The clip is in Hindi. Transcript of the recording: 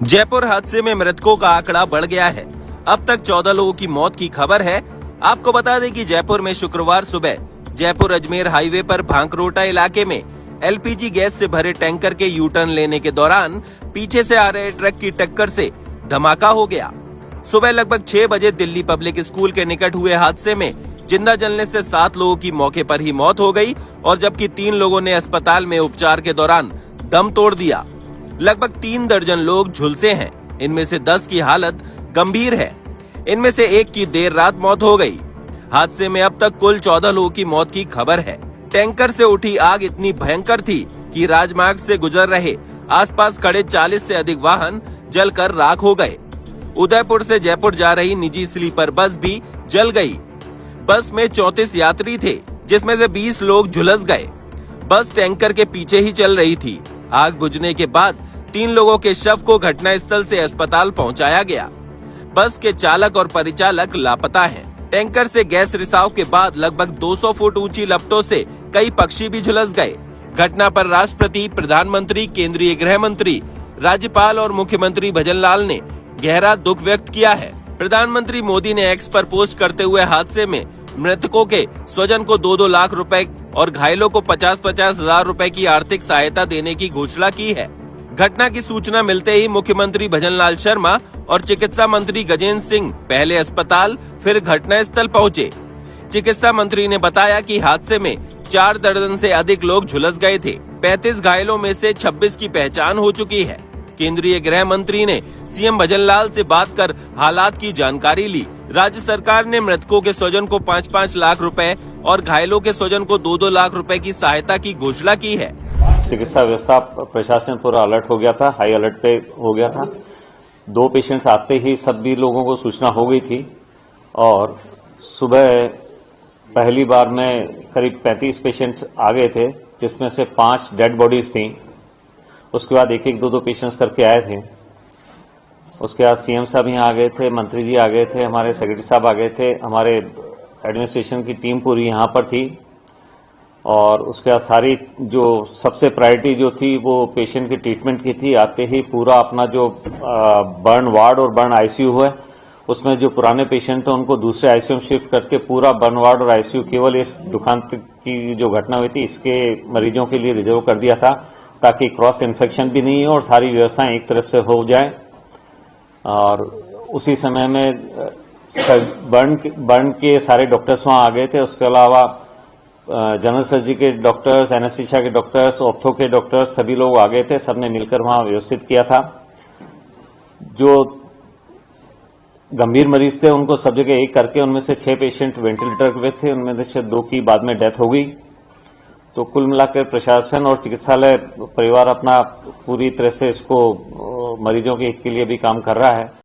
जयपुर हादसे में मृतकों का आंकड़ा बढ़ गया है। अब तक 14 लोगों की मौत की खबर है। आपको बता दें कि जयपुर में शुक्रवार सुबह जयपुर अजमेर हाईवे पर भांकरोटा इलाके में एलपीजी गैस से भरे टैंकर के यू टर्न लेने के दौरान पीछे से आ रहे ट्रक की टक्कर से धमाका हो गया। सुबह लगभग 6 बजे दिल्ली पब्लिक स्कूल के निकट हुए हादसे में जिंदा जलने से 7 लोगों की मौके पर ही मौत हो गई और जबकि 3 लोगों ने अस्पताल में उपचार के दौरान दम तोड़ दिया। लगभग 3 दर्जन लोग झुलसे हैं। इनमें से 10 की हालत गंभीर है। इनमें से एक की देर रात मौत हो गई। हादसे में अब तक कुल 14 लोगों की मौत की खबर है। टैंकर से उठी आग इतनी भयंकर थी कि राजमार्ग से गुजर रहे आसपास खड़े 40 से अधिक वाहन जलकर राख हो गए। उदयपुर से जयपुर जा रही निजी स्लीपर बस भी जल गई। बस में 34 यात्री थे, जिसमें से 20 लोग झुलस गए। बस टैंकर के पीछे ही चल रही थी। आग बुझने के बाद 3 लोगों के शव को घटनास्थल से अस्पताल पहुंचाया गया। बस के चालक और परिचालक लापता हैं। टैंकर से गैस रिसाव के बाद लगभग 200 फुट ऊंची लपटों से कई पक्षी भी झुलस गए। घटना पर राष्ट्रपति, प्रधानमंत्री, केंद्रीय गृह मंत्री, राज्यपाल और मुख्यमंत्री भजनलाल ने गहरा दुख व्यक्त किया है। प्रधानमंत्री मोदी ने एक्स पर पोस्ट करते हुए हादसे में मृतकों के स्वजन को 2-2 लाख रुपए और घायलों को 50-50 हजार रुपए की आर्थिक सहायता देने की घोषणा की है। घटना की सूचना मिलते ही मुख्यमंत्री भजनलाल शर्मा और चिकित्सा मंत्री गजेंद्र सिंह पहले अस्पताल फिर घटनास्थल पहुंचे। चिकित्सा मंत्री ने बताया कि हादसे में 4 दर्जन से अधिक लोग झुलस गए थे। 35 घायलों में से 26 की पहचान हो चुकी है। केंद्रीय गृह मंत्री ने सीएम भजनलाल से बात कर हालात की जानकारी ली। राज्य सरकार ने मृतकों के स्वजन को 5-5 लाख रुपए और घायलों के स्वजन को 2-2 लाख रुपए की सहायता की घोषणा की है। चिकित्सा व्यवस्था प्रशासन पूरा अलर्ट हो गया था, हाई अलर्ट पे हो गया था। 2 पेशेंट्स आते ही सभी लोगों को सूचना हो गई थी और सुबह पहली बार में करीब 35 पेशेंट्स आ गए थे, जिसमें से 5 डेड बॉडीज थी। उसके बाद 1-1, 2-2 पेशेंट्स करके आए थे। उसके बाद सीएम साहब यहाँ आ गए थे, मंत्री जी आ गए थे, हमारे सेक्रेटरी साहब आ गए थे, हमारे एडमिनिस्ट्रेशन की टीम पूरी यहाँ पर थी। और उसके बाद सारी जो सबसे प्रायोरिटी जो थी वो पेशेंट की ट्रीटमेंट की थी। आते ही पूरा अपना जो बर्न वार्ड और बर्न आईसीयू है, उसमें जो पुराने पेशेंट थे उनको दूसरे आईसीयू में शिफ्ट करके पूरा बर्न वार्ड और आईसीयू केवल इस दुकान की जो घटना हुई थी इसके मरीजों के लिए रिजर्व कर दिया था, ताकि क्रॉस इन्फेक्शन भी नहीं हो और सारी व्यवस्थाएं एक तरफ से हो जाए। और उसी समय में बर्न के सारे डॉक्टर्स वहाँ आ गए थे। उसके अलावा जनरल सर्जरी के डॉक्टर्स, एनेस्थीसिया के डॉक्टर्स, ऑर्थो के डॉक्टर्स सभी लोग आ गए थे। सबने मिलकर वहाँ व्यवस्थित किया था। जो गंभीर मरीज थे उनको सब जगह एक करके उनमें से 6 पेशेंट वेंटिलेटर पे थे, उनमें से 2 की बाद में डेथ हो गई। तो कुल मिलाकर प्रशासन और चिकित्सालय परिवार अपना पूरी तरह से इसको मरीजों के हित के लिए भी काम कर रहा है।